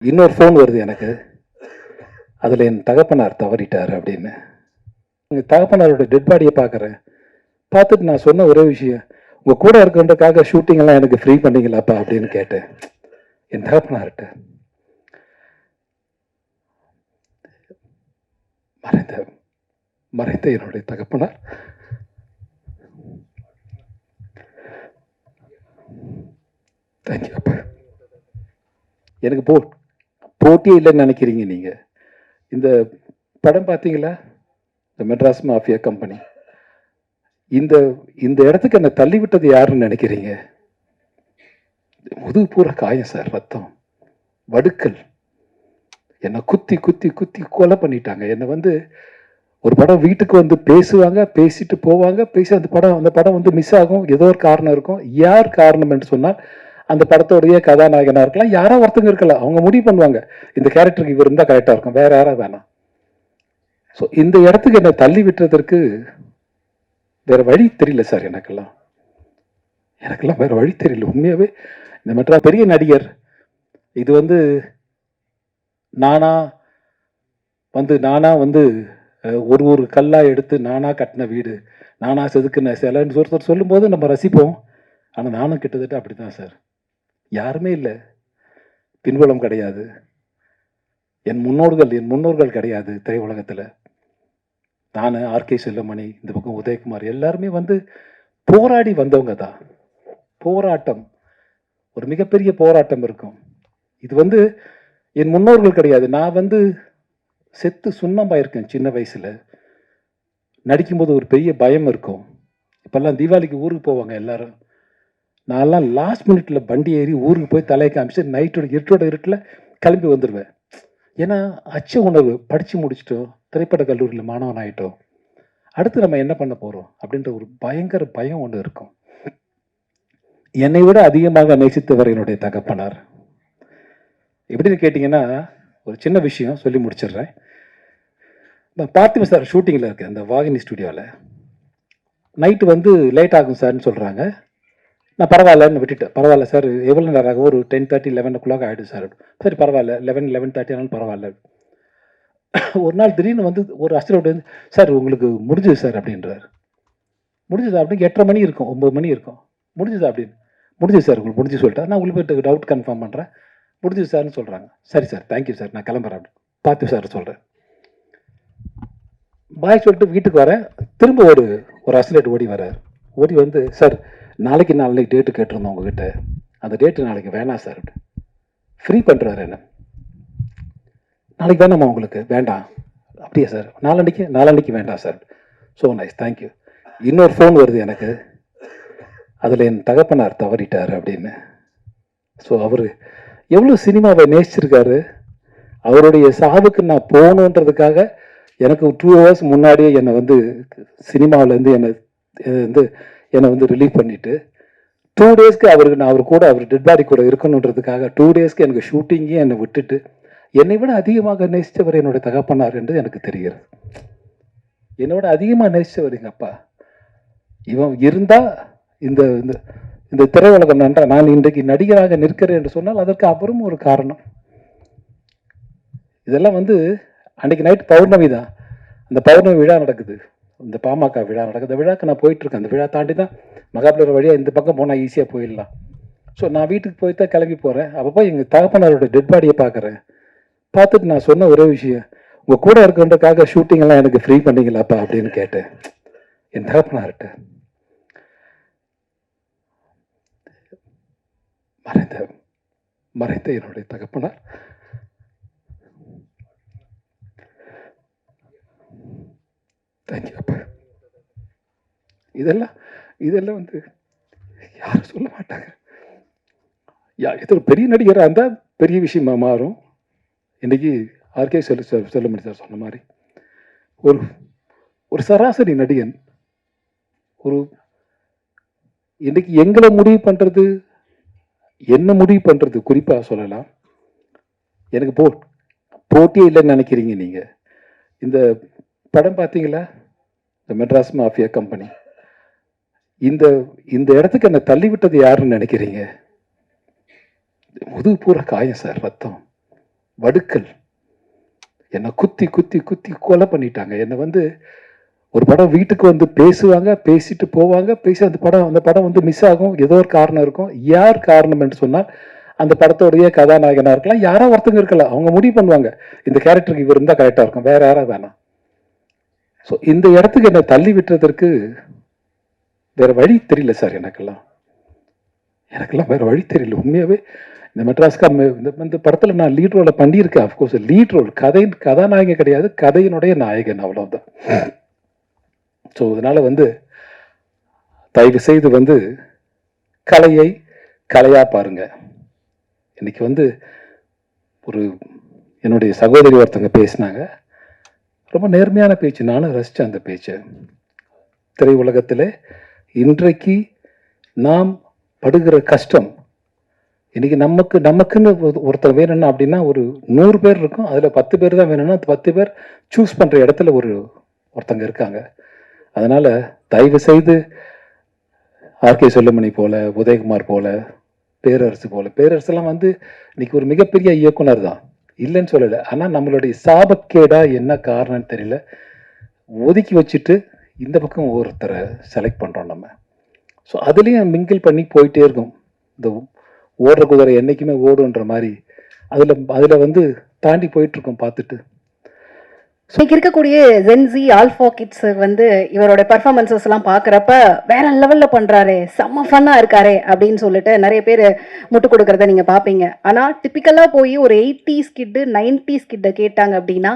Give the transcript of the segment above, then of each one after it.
இன்னொரு ஃபோன் வருது எனக்கு. அதில் என் தகப்பனார் தவறிட்டார் அப்படின்னு. எங்கள் தகப்பனாரோட டெட் பாடியை பார்க்குறேன். பார்த்துட்டு நான் சொன்ன ஒரே விஷயம், உங்கள் கூட இருக்கிறதுக்காக ஷூட்டிங் எல்லாம் எனக்கு ஃப்ரீ பண்ணீங்களாப்பா அப்படின்னு கேட்டேன் என் தகப்பனார்கிட்ட. மறைந்த மறைந்த என்னுடைய தகப்பனார் தேங்க்யூ அப்பா. எனக்கு போட்டியே இல்லைன்னு நினைக்கிறீங்க நீங்க. இந்த படம் பார்த்தீங்களா, இந்த மெட்ராஸ் மாஃபியா கம்பெனி, இந்த இந்த இடத்துக்கு என்ன தள்ளி விட்டது யாருன்னு நினைக்கிறீங்க? முதுகு பூரா காயம் சார், ரத்தம், வடுக்கல். என்னை குத்தி குத்தி குத்தி கொலை பண்ணிட்டாங்க. என்னை வந்து ஒரு படம் வீட்டுக்கு வந்து பேசுவாங்க, பேசிட்டு போவாங்க, பேசி அந்த படம் வந்து மிஸ் ஆகும். ஏதோ ஒரு காரணம் இருக்கும். யார் காரணம் என்று சொன்னால் அந்த படத்தோடைய கதாநாயகனா இருக்கலாம், யாரோ ஒருத்தங்க இருக்கலாம். அவங்க முடிவு பண்ணுவாங்க, இந்த கேரக்டருக்கு இவர் இருந்தால் கரெக்டாக இருக்கும், வேற யாராவது வேணாம். ஸோ இந்த இடத்துக்கு என்னை தள்ளி விட்டுறதற்கு வேற வழி தெரியல சார். எனக்கெல்லாம் வேற வழி தெரியல உண்மையாவே. இந்த மெட்ராஸ் பெரிய நடிகர், இது வந்து நானா வந்து ஒரு ஒரு கல்லா எடுத்து நானா கட்டின வீடு, நானா செதுக்குன சிலைன்னு ஒருத்தர் சொல்லும்போது நம்ம ரசிப்போம். ஆனால் நானும் கிட்டத்தட்ட அப்படிதான் சார். யாருமே இல்லை, பின்புலம் கிடையாது, என் முன்னோர்கள் கிடையாது திரையுலகத்தில். நான், ஆர்கே செல்லமணி, இந்த பக்கம் உதயகுமார், எல்லாருமே வந்து போராடி வந்தவங்க தான். போராட்டம், ஒரு மிகப்பெரிய போராட்டம் இருக்கும். இது வந்து என் முன்னோர்கள் கிடையாது. நான் வந்து செத்து சுண்ணமாயிருக்கேன் சின்ன வயசுல. நடிக்கும்போது ஒரு பெரிய பயம் இருக்கும். இப்பெல்லாம் தீபாவளிக்கு ஊருக்கு போவாங்க எல்லாரும். நான்லாம் லாஸ்ட் மினிட்ல வண்டி ஏறி ஊருக்கு போய் தலையை காமிச்சு இருட்டோட இருட்டில் கிளம்பி வந்துடுவேன். ஏன்னா அச்ச உணர்வு, படித்து முடிச்சிட்டோம், திரைப்பட கல்லூரியில் மாணவன் ஆகிட்டோம், அடுத்து நம்ம என்ன பண்ண போகிறோம் அப்படின்ற ஒரு பயங்கர பயம் ஒன்று இருக்கும். என்னை விட அதிகமாக நேசித்தவர் என்னுடைய தகப்பனார். எப்படின்னு கேட்டிங்கன்னா, ஒரு சின்ன விஷயம் சொல்லி முடிச்சிடுறேன். நான் பார்த்திப சார் ஷூட்டிங்கில் இருக்கேன் அந்த வாகினி ஸ்டுடியோவில். நைட்டு வந்து லேட் ஆகும் சார்னு சொல்கிறாங்க. நான் பரவாயில்லன்னு விட்டுட்டேன். பரவாயில்ல சார், எவ்வளோ நேரம் ஆகும், ஒரு 10:30 11 ஆகிடும் சார். சரி பரவாயில்ல, 11:30 ஆனாலும் பரவாயில்ல. ஒரு நாள் திடீர்னு வந்து ஒரு அசிஸ்டன்ட் வந்து, சார் உங்களுக்கு முடிஞ்சுது சார் அப்படின்றார். முடிஞ்சுது அப்படின்னு 8:30 மணி இருக்கும், 9 மணி இருக்கும். முடிஞ்சுது அப்படின்னு, முடிஞ்சுது சார் உங்களுக்கு முடிஞ்சு சொல்லிட்டேன். நான் உங்களுக்கு டவுட் கன்ஃபார்ம் பண்ணுறேன், முடிஞ்சுது சார்னு சொல்கிறாங்க. சரி சார், தேங்க்யூ சார், நான் கிளம்புறேன் அப்படின்னு பார்த்து சார் சொல்கிறேன். பாய் சொல்லிட்டு வீட்டுக்கு வரேன். திரும்ப ஒரு அசிஸ்டன்ட் ஓடி வர்றார். ஓடி வந்து, சார் நாளைக்கு டேட்டு கேட்டிருந்தோம் உங்ககிட்ட, அந்த டேட்டு நாளைக்கு வேணாம் சார். ஃப்ரீ பண்ணுறாரு என்ன. நாளைக்கு வேணாமா உங்களுக்கு? வேண்டாம். அப்படியா சார், நாளன்னைக்கு வேண்டாம் சார். So nice, thank you. இன்னொரு ஃபோன் வருது எனக்கு. அதில் என் தகப்பனார் தவறிட்டார் அப்படின்னு. ஸோ அவர் எவ்வளோ சினிமாவை நேசிச்சிருக்காரு. அவருடைய சாவுக்கு நான் போகணுன்றதுக்காக எனக்கு 2 hours முன்னாடியே என்னை வந்து சினிமாவிலேருந்து என்னை வந்து ரிலீவ் பண்ணிவிட்டு 2 daysக்கு அவர் டெட் பாடி கூட இருக்கணுன்றதுக்காக 2 daysக்கு எனக்கு ஷூட்டிங்கே என்னை விட்டுட்டு, என்னை விட அதிகமாக நேசித்தவர் என்னுடைய தகப்பனார் என்று எனக்கு தெரிகிறது. என்னோட அதிகமாக நேசித்தவர் எங்கள் அப்பா. இவன் இருந்தால் இந்த இந்த திரையுலகம் நன்றா. நான் இன்றைக்கு நடிகராக நிற்கிறேன் என்று சொன்னால் அதற்கு அப்புறம் ஒரு காரணம். இதெல்லாம் வந்து அன்றைக்கி நைட் பௌர்ணமி தான். அந்த பௌர்ணமி விழா நடக்குது, இந்த பாமக விழா நடக்குது. அந்த விழாக்கு நான் போயிட்டுருக்கேன். அந்த விழா தாண்டி தான் மகாபலிபுரம் வழியாக இந்த பக்கம் போனால் ஈஸியாக போயிடலாம். ஸோ நான் வீட்டுக்கு போய் தான் கிளம்பி போகிறேன். அப்போ போய் எங்கள் தகப்பனாரோட டெட் பாடியை பார்க்குறேன். பார்த்துட்டு நான் சொன்ன ஒரே விஷயம், உங்கள் கூட இருக்கிறதுக்காக ஷூட்டிங் எல்லாம் எனக்கு ஃப்ரீ பண்ணீங்களாப்பா அப்படின்னு கேட்டேன் என் தகப்பனார்கிட்ட. மறைந்த என்னுடைய தகப்பனார் தேங்க்யூ அப்பா. இதெல்லாம் வந்து யாரும் சொல்ல மாட்டாங்க. ஏதோ ஒரு பெரிய நடிகராக இருந்தால் பெரிய விஷயமா மாறும். இன்றைக்கி ஆர்கே செல்லமணி சார் சொன்ன மாதிரி ஒரு சராசரி நடிகன் இன்றைக்கி எங்களை முடிவு பண்ணுறது, என்ன முடிவு பண்ணுறது குறிப்பாக சொல்லலாம். எனக்கு போட்டியே இல்லைன்னு நினைக்கிறீங்க நீங்கள். இந்த படம் பார்த்தீங்களா, இந்த மெட்ராஸ் மாஃபியா கம்பெனி, இந்த இடத்துக்கு என்ன தள்ளி விட்டது யாருன்னு நினைக்கிறீங்க? முதுகு பூரா காயம் சார், ரத்தம், வடுக்கள் என்னை குத்தி குத்தி குத்தி கொலை பண்ணிட்டாங்க. என்னை வந்து ஒரு படம் வீட்டுக்கு வந்து பேசுவாங்க, பேசிட்டு போவாங்க, பேசி அந்த படம் வந்து மிஸ் ஆகும். ஏதோ ஒரு காரணம் இருக்கும். யார் காரணம் என்று சொன்னால் அந்த படத்தோடைய கதாநாயகனா இருக்கலாம், யாரோ ஒருத்தங்க இருக்கலாம். அவங்க முடிவு பண்ணுவாங்க, இந்த கேரக்டருக்கு இவர் இருந்தால் கரெக்டாக இருக்கும், வேற யாராவது வேணாம். ஸோ இந்த இடத்துக்கு என்னை தள்ளி விட்டுறதற்கு வேற வழி தெரியல சார். எனக்கெல்லாம் வேற வழி தெரியல உண்மையாவே. இந்த மெட்ராஸ்கா இந்த படத்தில் நான் லீட் ரோலை பண்ணியிருக்கேன். அஃப்கோர்ஸ் லீட் ரோல், கதாநாயகன் கிடையாது, கதையினுடைய நாயகன், அவ்வளவுதான். ஸோ அதனால வந்து தயவு செய்து வந்து கலையை கலையா பாருங்க. இன்னைக்கு வந்து ஒரு என்னுடைய சகோதரி ஒருத்தங்க பேசினாங்க, ரொம்ப நேர்மையான பேச்சு, நானும் ரசித்தேன் அந்த பேச்சை. திரையுலகத்தில் இன்றைக்கு நாம் படுகிற கஷ்டம், இன்னைக்கு நமக்குன்னு ஒருத்தர் வேணும்னா அப்படின்னா ஒரு 100 பேர் இருக்கும், அதில் 10 பேர் தான் வேணும்னா 10 பேர் சூஸ் பண்ணுற இடத்துல ஒருத்தங்க இருக்காங்க. அதனால தயவு செய்து ஆர்கே செல்லுமணி போல, உதயகுமார் போல, பேரரசுலாம் வந்து இன்னைக்கு ஒரு மிகப்பெரிய இயக்குனர் தான், இல்லைன்னு சொல்லலை. ஆனால் நம்மளுடைய சாபக்கேடா என்ன காரணம்னு தெரியல, ஒதுக்கி வச்சுட்டு இந்த பக்கம் ஒருத்தரை செலக்ட் பண்ணுறோம் நம்ம. ஸோ அதுலேயும் மிங்கிள் பண்ணி போயிட்டே இருக்கும். இந்த ஓடுற குதிரை என்றைக்குமே ஓடுன்ற மாதிரி அதில் வந்து தாண்டி போயிட்டுருக்கோம் பார்த்துட்டு. இன்னைக்கு இருக்கக்கூடிய ஜென்சி ஆல்ஃபா கிட்ஸ் வந்து இவரோட பர்ஃபார்மன்ஸஸ் எல்லாம் பார்க்குறப்ப வேற லெவலில் பண்ணுறாரு, செம்ம ஃபன்னாக இருக்காரு அப்படின்னு சொல்லிட்டு நிறைய பேர் முட்டு கொடுக்குறத நீங்கள் பார்ப்பீங்க. ஆனால் டிப்பிக்கலாக போய் ஒரு 80s கிட்டு 90s கிட்ட கேட்டாங்க அப்படின்னா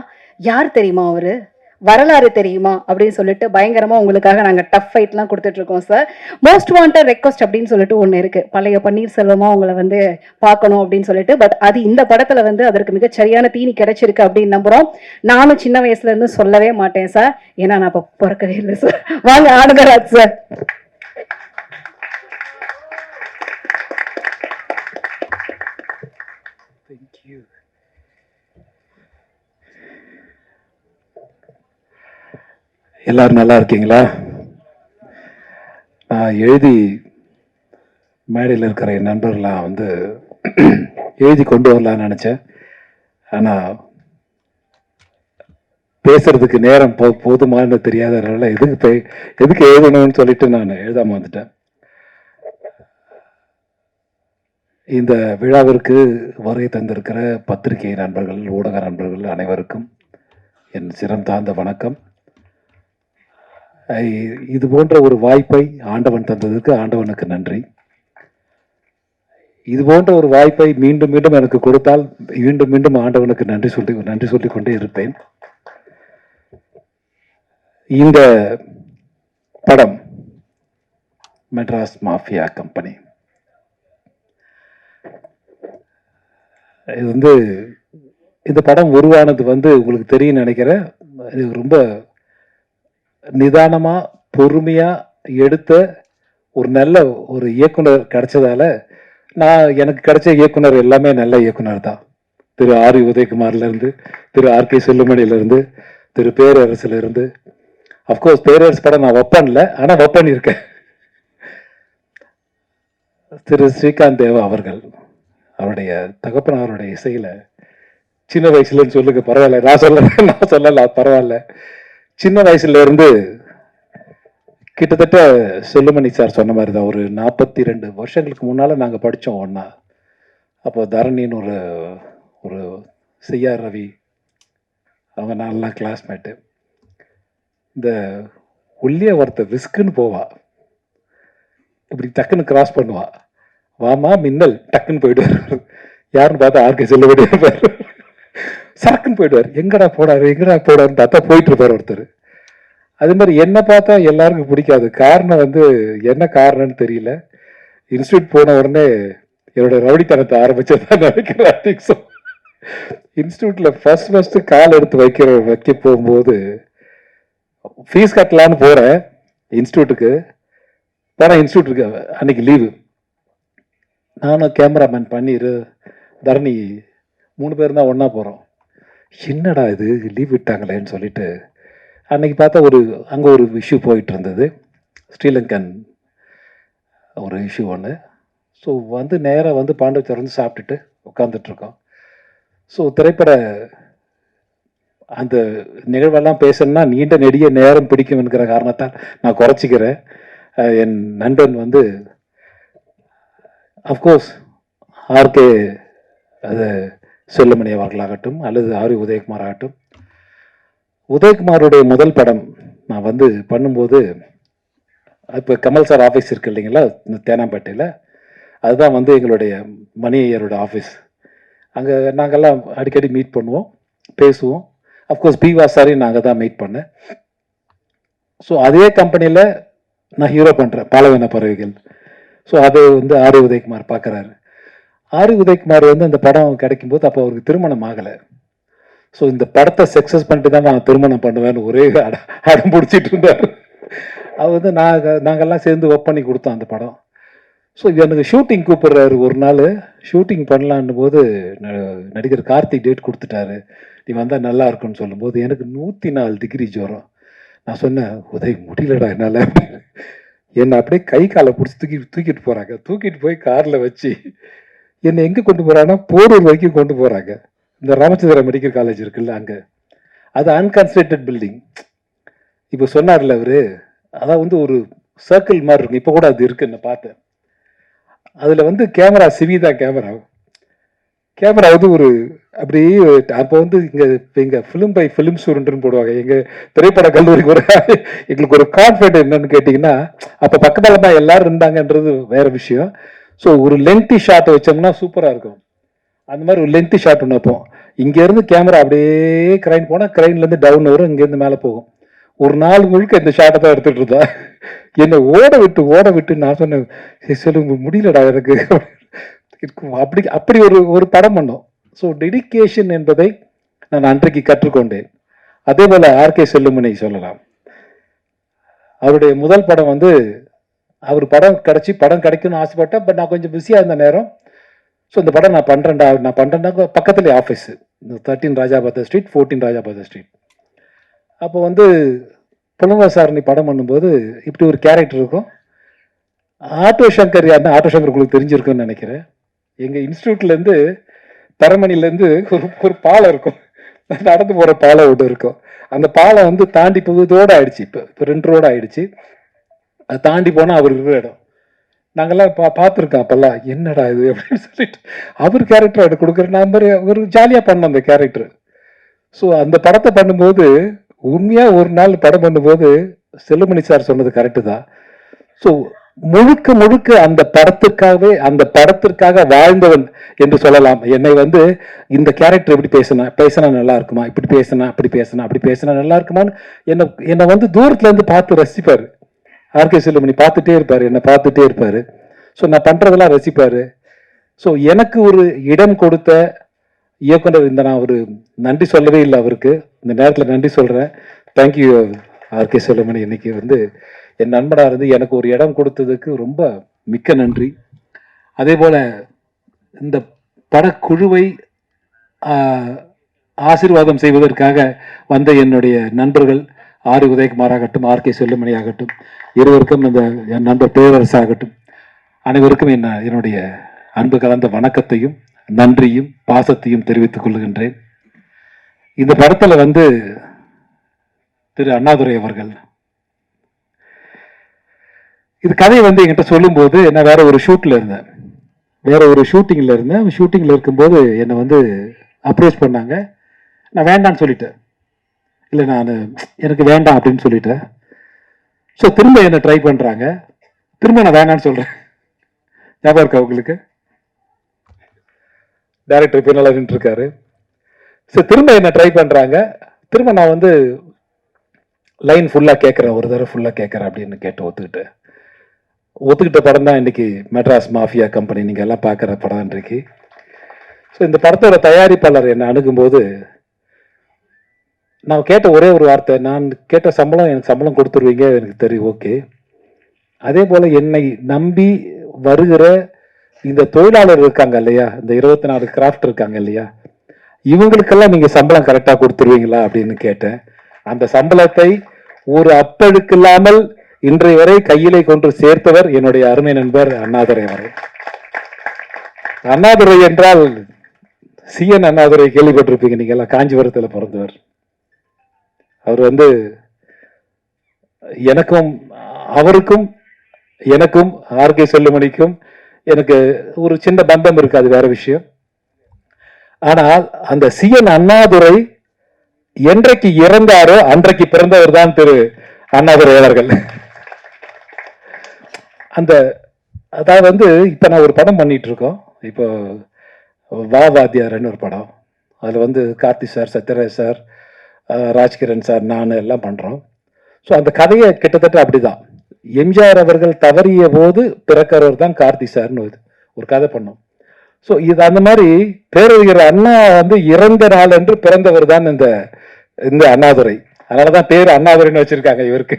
யார் தெரியுமா அவர், வரலாறு தெரியுமா அப்படின்னு சொல்லிட்டு பயங்கரமாக உங்களுக்காக நாங்கள் டஃப் ஃபைட்லாம் கொடுத்துட்ருக்கோம் சார். மோஸ்ட் வாண்டட் ரெக்வஸ்ட் அப்படின்னு சொல்லிட்டு ஒன்று இருக்குது, பழைய பன்னீர்செல்வமாக உங்களை வந்து பார்க்கணும் அப்படின்னு சொல்லிட்டு. பட் அது இந்த படத்தில் வந்து அதற்கு மிகச் சரியான தீனி கிடைச்சிருக்கு அப்படின்னு நம்புகிறோம். நானும் சின்ன வயசுலேருந்து சொல்லவே மாட்டேன் சார், ஏன்னா நான் இப்போ பிறக்கவே இல்லை சார். வாங்க ஆனந்தராஜ் சார். எல்லாரும் நல்லா இருக்கீங்களா? நான் எழுதி மேடையில் இருக்கிற என் நண்பர்களாம் வந்து எழுதி கொண்டு வரலான்னு நினச்சேன். ஆனால் பேசுறதுக்கு நேரம் போதுமானு தெரியாதனால எதுக்கு எழுதணும்னு சொல்லிட்டு நான் எழுதாம வந்துட்டேன். இந்த விழாவிற்கு வருகை தந்திருக்கிற பத்திரிகை நண்பர்கள், ஊடக நண்பர்கள் அனைவருக்கும் என் சிரம் தாழ்ந்த வணக்கம். இது போன்ற ஒரு வாய்ப்பை ஆண்டவன் தந்ததுக்கு ஆண்டவனுக்கு நன்றி. இது போன்ற ஒரு வாய்ப்பை மீண்டும் மீண்டும் எனக்கு கொடுத்தால் மீண்டும் மீண்டும் ஆண்டவனுக்கு நன்றி சொல்லிக் கொண்டே இருப்பேன். இந்த படம் மெட்ராஸ் மாஃபியா கம்பெனி, இது வந்து இந்த படம் உருவானது வந்து உங்களுக்கு தெரியும் நினைக்கிறேன். இது ரொம்ப நிதானமா பொறுமையா எடுத்த ஒரு நல்ல ஒரு இயக்குனர் கிடைச்சதால, எனக்கு கிடைச்ச இயக்குனர் எல்லாமே நல்ல இயக்குனர் தான். திரு ஆர் உதயகுமார்ல இருந்து, திரு ஆர்கே செல்லுமணியில இருந்து, திரு பேரரசுல இருந்து. அப்கோர்ஸ் பேரரசு படம் நான் வைப்பேன்ல, ஆனா வைப்பன் இருக்கேன். திரு ஸ்ரீகாந்த் தேவா அவர்கள், அவருடைய தகப்பனாருடைய இசையில சின்ன வயசுலன்னு சொல்லுங்க, பரவாயில்ல, நான் சொல்லலாம் பரவாயில்ல. சின்ன வயசுல இருந்து கிட்டத்தட்ட செல்லுமணி சார் சொன்ன மாதிரி தான், ஒரு 42 வருஷங்களுக்கு முன்னால நாங்க படித்தோம் ஒன்னா. அப்போ தரணின்னு ஒரு செய்யார் ரவி, அவங்க நான்லாம் கிளாஸ்மேட்டு. இந்த உள்ளே ஒருத்த விஸ்குன்னு போவா, இப்படி டக்குன்னு கிராஸ் பண்ணுவா, வாமா மின்னல், டக்குன்னு போயிடுவார். யாருன்னு பார்த்தா ஆர்கே செல்லுமணி இருப்பார். சரக்குன்னு போயிடுவார். எங்கடா போடாருன்னு பார்த்தா போயிட்டு இருப்பார் ஒருத்தர். அதே மாதிரி என்ன பார்த்தா எல்லாருக்கும் பிடிக்காது. காரணம் வந்து என்ன காரணம்னு தெரியல. இன்ஸ்டியூட் போன உடனே என்னோட ரவுடித்தனத்தை ஆரம்பிச்சதான் நினைக்கிறேன். இன்ஸ்டியூட்ல ஃபர்ஸ்ட் கால் எடுத்து வைக்க போகும்போது ஃபீஸ் கட்டலான்னு போறேன். இன்ஸ்டியூட்டுக்கு அன்னைக்கு லீவு. நானும் கேமராமேன் பண்ணிரு தரணி 3 பேர் தான் ஒன்னா போறோம். என்னடா இது லீவ் விட்டாங்களேன்னு சொல்லிட்டு அன்னைக்கு பார்த்தா அங்கே ஒரு இஷ்யூ போயிட்டு இருந்தது, ஸ்ரீலங்கன் ஒரு இஷ்யூ ஒன்று. ஸோ வந்து நேராக வந்து பாண்டவச்சர் வந்து சாப்பிட்டுட்டு உட்காந்துட்ருக்கோம். ஸோ திரைப்பட அந்த நிகழ்வெல்லாம் பேசணும்னா நீண்ட நெடிய நேரம் பிடிக்கும் என்கிற காரணத்தால் நான் குறைச்சிக்கிறேன். என் நண்பன் வந்து அஃப்கோர்ஸ் ஆர்கே அது செல்லுமணி அவர்களாகட்டும் அல்லது ஆர் உதயகுமார் ஆகட்டும். உதயகுமாருடைய முதல் படம் நான் வந்து பண்ணும்போது, இப்போ கமல் சார் ஆஃபீஸ் இருக்கு இல்லைங்களா இந்த தேனாம்பேட்டையில், அதுதான் வந்து எங்களுடைய மணி ஐயரோட ஆஃபீஸ். அங்கே நாங்கள்லாம் அடிக்கடி மீட் பண்ணுவோம், பேசுவோம். அஃப்கோர்ஸ் பிவா சாரையும் நாங்கள் தான் மீட் பண்ணேன். ஸோ அதே கம்பெனியில் நான் ஹீரோ பண்ணுறேன் பாலவன பறவைகள். ஸோ அது வந்து ஆர் உதயகுமார் பார்க்குறாரு. ஆர் உதயகுமார் வந்து அந்த படம் கிடைக்கும்போது அப்போ அவருக்கு திருமணம் ஆகலை. ஸோ இந்த படத்தை சக்ஸஸ் பண்ணிட்டு தான் நான் திருமணம் பண்ணுவேன்னு ஒரே அடம் பிடிச்சிட்டு இருந்தார். அவர் வந்து நாங்கள்லாம் சேர்ந்து ஒர்க் பண்ணி கொடுத்தோம் அந்த படம். ஸோ எனக்கு ஷூட்டிங் கூப்பிடுறாரு ஒரு நாள். ஷூட்டிங் பண்ணலான்னு போது நடிகர் கார்த்திக் டேட் கொடுத்துட்டாரு, நீ வந்தால் நல்லா இருக்குன்னு சொல்லும்போது எனக்கு 104 டிகிரி ஜுரம். நான் சொன்னேன், உதவி முடியலடா என்னால். என்னை அப்படியே கை காலை பிடிச்சி தூக்கிட்டு போகிறாங்க. தூக்கிட்டு போய் காரில் வச்சு என்னை எங்கே கொண்டு போகிறாங்கன்னா போரூர் வரைக்கும் கொண்டு போகிறாங்க. இந்த ராமச்சந்திரா மெடிக்கல் காலேஜ் இருக்குல்ல அங்கே, அது அன்கன்ஸ்ட்ரக்டட் பில்டிங். இப்போ சொன்னார்ல அவரு, அதான் வந்து ஒரு சர்க்கிள் மாதிரி இருக்கும். இப்போ கூட அது இருக்குன்னு பார்த்தேன். அதில் வந்து கேமரா சிவிதா கேமரா வந்து ஒரு அப்படியே அப்போ வந்து இங்கே ஃபிலிம் பை ஃபிலிம் ஸ்டூடெண்ட்னு போடுவாங்க. எங்கள் திரைப்பட கல்லூரிக்கு எங்களுக்கு ஒரு கான்ஃபிடென்ட் என்னன்னு கேட்டிங்கன்னா, அப்போ பக்கபலமாக எல்லாரும் இருந்தாங்கன்றது வேற விஷயம். ஸோ ஒரு லென்த்தி ஷாட் வச்சோம்னா சூப்பராக இருக்கும். அந்த மாதிரி ஒரு லென்த்தி ஷாட் ஒன்று வைப்போம். இங்கேருந்து கேமரா அப்படியே கிரைன் போனால் கிரைன்லேருந்து டவுன் வரும், இங்கேருந்து மேலே போகும். ஒரு நாள் முழுக்க இந்த ஷாட்டை தான் எடுத்துகிட்டு இருந்தா. என்னை ஓட விட்டு நான் சொன்னேன், சொல்லுங்க முடியலடா எனக்கு. அப்படி ஒரு படம் பண்ணோம். ஸோ டெடிகேஷன் என்பதை நான் அன்றைக்கு கற்றுக்கொண்டேன். அதே போல் ஆர்கே செல்லுமணி சொல்லலாம். அவருடைய முதல் படம் வந்து அவர் படம் கிடைக்கும்னு ஆசைப்பட்டேன். பட் நான் கொஞ்சம் பிஸியாக இருந்த நேரம். ஸோ இந்த படம் நான் பண்ணுறேன்டா பக்கத்துலேயே ஆஃபீஸு 13 ராஜாபாத ஸ்ட்ரீட் 14 ராஜாபாத ஸ்ட்ரீட். அப்போ வந்து புலவசாரணி படம் பண்ணும்போது இப்படி ஒரு கேரக்டர் இருக்கும். ஆட்டோ சங்கர் உங்களுக்கு தெரிஞ்சிருக்குன்னு நினைக்கிறேன். எங்கள் இன்ஸ்டியூட்லேருந்து தரமணிலேருந்து ஒரு பாலம் இருக்கும், நடந்து போகிற பாலம் ஒன்று இருக்கும். அந்த பாலம் வந்து தாண்டி போகுதோடு ஆயிடுச்சு. இப்போ 2 ரோடு ஆயிடுச்சு. அது தாண்டி போனால் அவர் இருக்கிற இடம். நாங்கள்லாம் பார்த்துருக்கோம். அப்போல்லாம் என்னடா இது அப்படின்னு சொல்லிட்டு அவர் கேரக்டர் அது கொடுக்குற நம்பர் ஒரு ஜாலியாக பண்ணோம் அந்த கேரக்டர். ஸோ அந்த படத்தை பண்ணும்போது உண்மையாக ஒரு நாள் படம் பண்ணும்போது செல்லுமணி சார் சொன்னது கரெக்டு தான். ஸோ முழுக்க அந்த படத்திற்காக வாழ்ந்தவன் என்று சொல்லலாம். என்னை வந்து இந்த கேரக்டர் எப்படி பேசினா நல்லா இருக்குமா, இப்படி பேசினா அப்படி பேசினா நல்லா இருக்குமான்னு என்னை வந்து தூரத்துல இருந்து பார்த்து ரசிப்பாரு. ஆர்கே செல்லுமணி பார்த்துட்டே இருப்பாரு, என்னை பார்த்துட்டே இருப்பாரு. ஸோ நான் பண்றதெல்லாம் ரசிப்பாரு. ஸோ எனக்கு ஒரு இடம் கொடுத்த இயக்குனர் நான் ஒரு நன்றி சொல்லவே இல்லை அவருக்கு. இந்த நேரத்தில் நன்றி சொல்றேன். Thank you RK Selvamani. இன்னைக்கு வந்து என் நண்பனாக இருந்து எனக்கு ஒரு இடம் கொடுத்ததுக்கு ரொம்ப மிக்க நன்றி. அதே போல் இந்த படக்குழுவை ஆசீர்வாதம் செய்வதற்காக வந்த என்னுடைய நண்பர்கள் ஆர் உதயகுமார் ஆகட்டும், ஆர்கே செல்லுமணி ஆகட்டும், இருவருக்கும் இந்த என் நண்பர் பேரரசு ஆகட்டும், அனைவருக்கும் என்னுடைய அன்பு கலந்த வணக்கத்தையும் நன்றியும் பாசத்தையும் தெரிவித்துக் கொள்கின்றேன். இந்த படத்தில் வந்து திரு அண்ணாதுரை அவர்கள் இது கதையை வந்து என்கிட்ட சொல்லும்போது, நான் வேற ஒரு ஷூட்டில் இருந்தேன், ஷூட்டிங்கில் இருக்கும்போது என்னை வந்து அப்ரோச் பண்ணாங்க. நான் வேண்டான்னு சொல்லிட்டேன். இல்லை எனக்கு வேண்டாம் அப்படின்னு சொல்லிட்டேன். ஸோ திரும்ப என்னை ட்ரை பண்ணுறாங்க. திரும்ப நான் வேண்டான்னு சொல்கிறேன். ஞாபகம் இருக்கா உங்களுக்கு? டைரக்டர் இப்போ நல்லா நின்றுருக்காரு. ஸோ திரும்ப என்னை ட்ரை பண்ணுறாங்க. திரும்ப நான் வந்து லைன் ஃபுல்லாக கேட்குறேன், ஒரு தடவை ஃபுல்லாக கேட்குறேன் அப்படின்னு கேட்டு ஒத்துக்கிட்ட படம் தான் இன்னைக்கு மெட்ராஸ் மாஃபியா கம்பெனி நீங்கள் எல்லாம் பார்க்குற படம் இன்றைக்கு. ஸோ இந்த படத்தோட தயாரிப்பாளர் என்னை அணுகும்போது நான் கேட்ட ஒரே ஒரு வார்த்தை, நான் கேட்ட சம்பளம் எனக்கு சம்பளம் கொடுத்துருவீங்க, எனக்கு தெரியும், ஓகே. அதே போல் என்னை நம்பி வருகிற இந்த தொழிலாளர் இருக்காங்க இல்லையா, இந்த 24 கிராஃப்ட் இருக்காங்க இல்லையா, இவங்களுக்கெல்லாம் நீங்கள் சம்பளம் கரெக்டாக கொடுத்துருவீங்களா அப்படின்னு கேட்டேன். அந்த சம்பளத்தை ஒரு அப்பழுக்கு இல்லாமல் இன்றைய வரை கையிலே கொண்டு சேர்த்தவர் என்னுடைய அருமை நண்பர் அண்ணாதுரை அவர்கள். அண்ணாதுரை என்றால் சிஎன் அண்ணாதுரை கேள்விப்பட்டிருப்பீங்க நீங்க எல்லாம், காஞ்சிபுரத்தில் பிறந்தவர். அவர் வந்து எனக்கும் அவருக்கும் எனக்கும் ஆர்கே செல்லுமணிக்கும் எனக்கு ஒரு சின்ன பந்தம் இருக்கு, அது வேற விஷயம். ஆனால் அந்த சிஎன் அண்ணாதுரை என்றைக்கு இறந்தாரோ அன்றைக்கு பிறந்தவர் தான் திரு அண்ணாதுரை அவர்கள். அந்த அதாவது வந்து இப்ப நான் ஒரு படம் பண்ணிட்டு இருக்கோம், இப்போ வா வாத்தியார்னு ஒரு படம். அதில் வந்து Karthi sir, Sathyaraj sir, Rajkiran sir, நான் எல்லாம் பண்ணுறோம். ஸோ அந்த கதையை கிட்டத்தட்ட அப்படிதான். எம்ஜிஆர் அவர்கள் தவறிய போது பிறக்கிறவர் தான் கார்த்தி சார்னு ஒரு கதை பண்ணோம். ஸோ இது அந்த மாதிரி பேரறிஞர் அண்ணா வந்து இறந்த நாள் என்று பிறந்தவர் தான் இந்த இந்த அண்ணாதுரை. அதனால தான் பேர் அண்ணாதுரைன்னு வச்சிருக்காங்க இவருக்கு.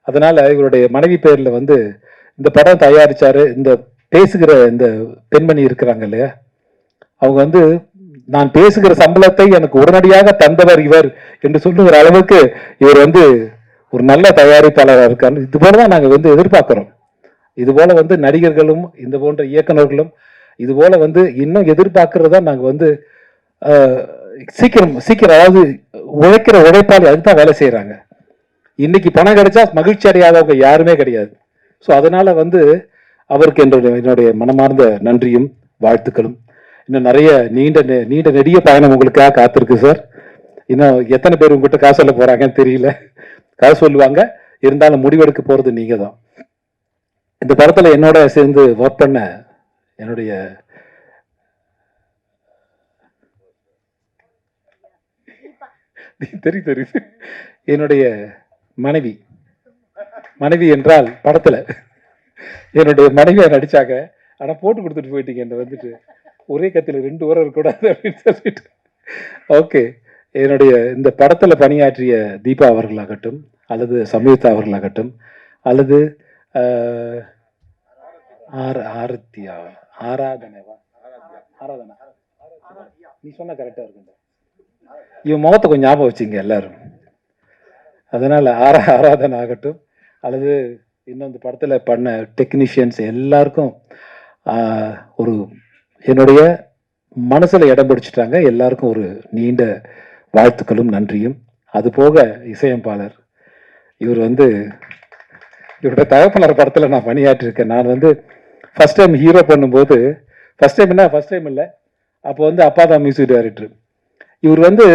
அதனால இவருடைய மனைவி பேர்ல வந்து இந்த படம் தயாரிச்சாரு. இந்த பேசுகிற இந்த பெண்மணி இருக்கிறாங்க இல்லையா, அவங்க வந்து நான் பேசுகிற சம்பளத்தை எனக்கு உடனடியாக தந்தவர் இவர் என்று சொல்லுகிற அளவுக்கு இவர் வந்து ஒரு நல்ல தயாரிப்பாளராக இருக்காரு. இது போலதான் நாங்கள் வந்து எதிர்பார்க்கிறோம். இது போல வந்து நடிகர்களும் இந்த போன்ற இயக்குநர்களும் இது போல வந்து இன்னும் எதிர்பார்க்கறதா நாங்கள் வந்து சீக்கிரம் அதாவது உழைக்கிற உழைப்பாளி அதுதான் வேலை செய்யறாங்க. இன்னைக்கு பணம் கிடைச்சா மகிழ்ச்சி அடையாதவங்க யாருமே கிடையாது. ஸோ அதனால வந்து அவருக்கு என்னுடைய மனமார்ந்த நன்றியும் வாழ்த்துக்களும். இன்னும் நிறைய நீண்ட நெடிய பயணம் உங்களுக்காக காத்திருக்கு சார். இன்னும் எத்தனை பேர் உங்ககிட்ட காசு சொல்ல போறாங்கன்னு தெரியல. காசு சொல்லுவாங்க, இருந்தாலும் முடிவெடுக்க போறது நீங்க தான். இந்த படத்துல என்னோட சேர்ந்து ஒர்க் பண்ண என்னுடைய தெரியும் என்னுடைய மனைவி என்றால் படத்துல என்னுடைய மனைவியை நடிச்சாங்க. ஆனா போட்டு கொடுத்துட்டு போயிட்டீங்க என்ன வந்துட்டு, ஒரே கத்தில 2 உரம் இருக்கக்கூடாது அப்படின்னு சொல்லிட்டு. ஓகே, என்னுடைய இந்த படத்துல பணியாற்றிய தீபா அவர்களாகட்டும், அல்லது சம்யுக்தா அவர்களாகட்டும், அல்லது ஆராதனா நீ சொன்னா கரெக்டா இருக்கு. இவன் முகத்தை கொஞ்சம் ஞாபகம் வச்சுங்க எல்லாரும். அதனால ஆராதனா ஆகட்டும், அல்லது இன்னும் இந்த படத்துல பண்ண டெக்னீஷியன்ஸ் எல்லாருக்கும் ஒரு என்னுடைய மனசுல இடம் பிடிச்சிட்டாங்க. எல்லாருக்கும் ஒரு நீண்ட வாழ்த்துக்களும் நன்றியும். அது போக இசையமைப்பாளர் இவர் வந்து இவருடைய தகப்பனார் படத்துல நான் பணியாற்றிருக்கேன். நான் வந்து ஃபர்ஸ்ட் டைம் ஹீரோ பண்ணும்போது, ஃபர்ஸ்ட் டைம் இல்லை, அப்போ வந்து அப்பா தான் மியூசிக் டைரக்டர். இவர் வந்து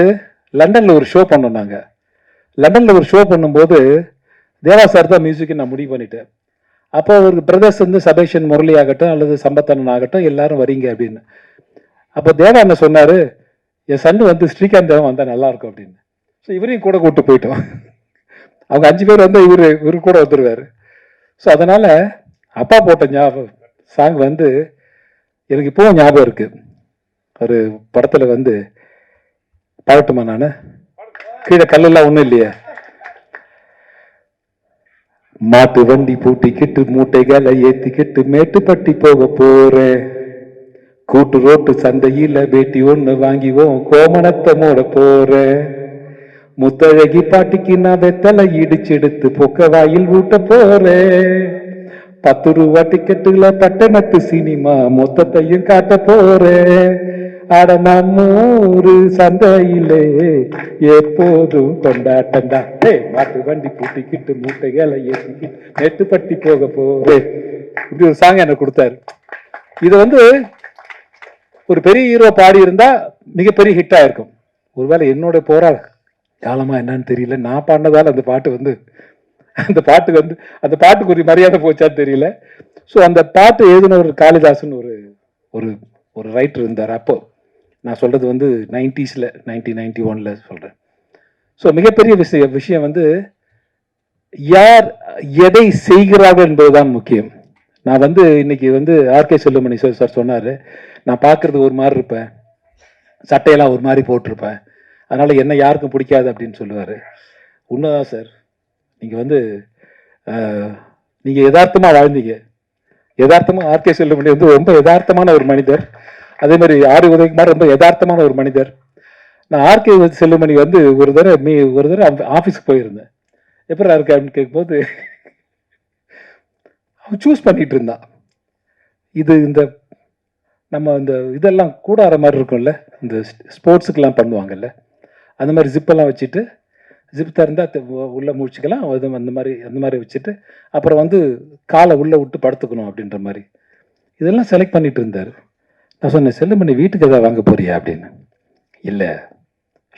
லண்டன்ல ஒரு ஷோ பண்ணோம். நாங்கள் லண்டன்ல ஒரு ஷோ பண்ணும்போது தேவா சார் தான் மியூசிக் நான் முடிவு பண்ணிட்டேன். அப்போ ஒரு பிரதர்ஸ் வந்து சபேஷன் முரளி ஆகட்டும் அல்லது சம்பத்தனன் ஆகட்டும் எல்லாரும் வரீங்க அப்படின்னு. அப்போ தேவா என்ன சொன்னாரு, என் சன்னு வந்து ஸ்ரீகாந்த் தேவன் வந்தா நல்லா இருக்கும் அப்படின்னு. ஸோ இவரையும் கூட கூப்பிட்டு போயிட்டோம். அவங்க 5 பேர் வந்து இவரு கூட வந்துருவாரு. ஸோ அதனால அப்பா போட்ட ஞாபகம் சாங் வந்து எனக்கு இப்போவும் ஞாபகம் இருக்கு. ஒரு படத்துல வந்து பாடட்டுமா நானு? கீழே கல்லெல்லாம் ஒண்ணும் இல்லையே. மாட்டு வண்டி பூட்டிக்கிட்டு மூட்டைகளை ஏத்திக்கிட்டு மேட்டுப்பட்டி போக போறேன். கூட்டு ரோட்டு சந்தையில வேட்டி ஒண்ணு வாங்கிவோம், கோமணத்தை மூட போறேன். முத்தழகி பாட்டிக்கு நான் வெத்தலை இடிச்செடுத்து பொக்க வாயில் ஊட்ட போறேன். 10 ரூபா டிக்கெட்டுல பட்டணத்து சினிமா மொத்தத்தையும் காட்ட போறேன். அட நம்மூரு சந்தையிலே எப்போதும் கொண்டாட்டண்டா. மாட்டு வண்டி பூட்டிக்கிட்டு மூட்டைகளை ஏற்றிக்கிட்டு மேட்டுப்பட்டி போக போறேன். இப்படி ஒரு சாங் எனக்கு கொடுத்தாரு. இது வந்து ஒரு பெரிய ஹீரோ பாடி இருந்தா மிகப்பெரிய ஹிட் ஆயிருக்கும். ஒருவேளை என்னோட போரா காலமா என்னன்னு தெரியல, நான் பாடினதால அந்த பாட்டு வந்து அந்த பாட்டுக்கு ஒரு மரியாதை போச்சான்னு தெரியல. ஸோ அந்த பாட்டு எழுதினவர் காளிதாசன் ஒரு ரைட்டர் இருந்தார். அப்போ நான் சொல்றது வந்து 90s 1991 சொல்றேன். ஸோ மிகப்பெரிய விஷயம் வந்து யார் எதை செய்கிறார்கள் என்பதுதான் முக்கியம். நான் வந்து இன்னைக்கு வந்து ஆர்கே செல்லுமணி சார் சொன்னாரு, நான் பார்க்கறது ஒரு மாதிரி இருப்பேன், சட்டையெல்லாம் ஒரு மாதிரி போட்டிருப்பேன், அதனால என்ன யாருக்கும் பிடிக்காது அப்படின்னு சொல்லுவாரு. உண்மைதான் சார். நீங்க வந்து நீங்க யதார்த்தமா வாழ்ந்தீங்க. யதார்த்தமா ஆர்கே செல்லுமணி வந்து ரொம்ப யதார்த்தமான ஒரு மனிதர். அதே மாதிரி ஆர் உதயகுமார் ரொம்ப யதார்த்தமான ஒரு மனிதர். நான் ஆர்கே செல்லுமணி வந்து ஒரு தடவை ஆஃபீஸுக்கு போயிருந்தேன். எப்படி இருக்கு அப்படின்னு கேட்கும்போது அவன் சூஸ் பண்ணிட்டு இருந்தான். இந்த நம்ம இந்த இதெல்லாம் கூடார மாதிரி இருக்கும்ல, இந்த ஸ்போர்ட்ஸுக்கெல்லாம் பண்ணுவாங்கல்ல, அந்த மாதிரி ஜிப்பெல்லாம் வச்சுட்டு, ஜிப் திறந்தால் உள்ளே முடிச்சுக்கலாம். அது அந்த மாதிரி வச்சுட்டு, அப்புறம் வந்து காலை உள்ளே விட்டு படுத்துக்கணும் அப்படின்ற மாதிரி இதெல்லாம் செலக்ட் பண்ணிட்டு இருந்தார். நான் சொன்னேன், செல்லுமணி வீட்டுக்கு எதாவது வாங்க போறியா அப்படின்னு. இல்லை,